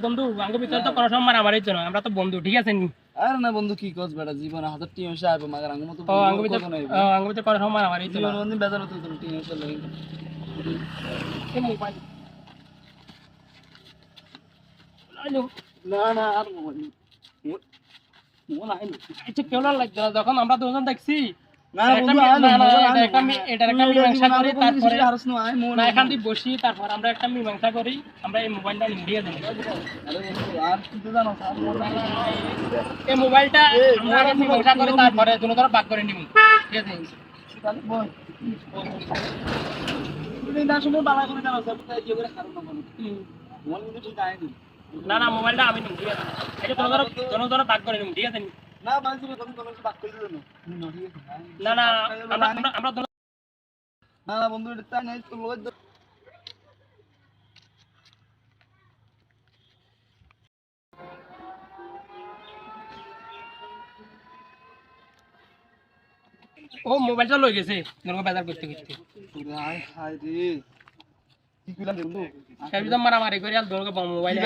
বন্ধু আমাকে ভিতরে তো কোনো সময় মারামারি হচ্ছে না, আমরা তো বন্ধু, ঠিক আছে নি? আরে না বন্ধু কি কস বেটা, জীবনে হাজার টিম এসে আইবো মাগার আঙ্গ মতো আমাকে ভিতরে আমাকে ভিতরে কোনো সময় মারামারি হচ্ছে না। জীবন বন্ধু বেজার হতো তুমি টিম এসে লাগে এই মোবাইল না না আর মোবাইল মোবাইল আইলো আচ্ছা কেউ না লাগছে না, যখন আমরা দুজন দেখছি না বন্ধু এটার একটা মীমাংসা করি, তারপরে হারস নো আই মোবাইল না এখান দিয়ে বসি, তারপর আমরা একটা মীমাংসা করি, আমরা এই মোবাইলটা নিয়ে দেবো। আরে বন্ধু আর কি তো জানো স্যার এই মোবাইলটা আমরা আগে মীমাংসা করে তারপরে দুটো ধরে ভাগ করে নিব, ঠিক আছে? তাহলে বল তুমি না শুনে বালা করে জানো স্যার তাই যে করে কারণ না বলো মোবাইল কিন্তু ঠিক আইনি না না মোবাইলটা আমি নিব, ঠিক আছে? এই যে দুটো ধরে ভাগ করে নিব, ঠিক আছে? না বাজি তুমি কোন বাক করে দিও না ঠিক আছে না না আমরা না না বন্ধু এটা তাই নাই তো লজ ও মোবাইলটা লই গেছে তোমাকে বাজার করতে করতে, হায় হায় রে কি কইলা বন্ধু সেই মারামারি করে আর তোমাকে মোবাইল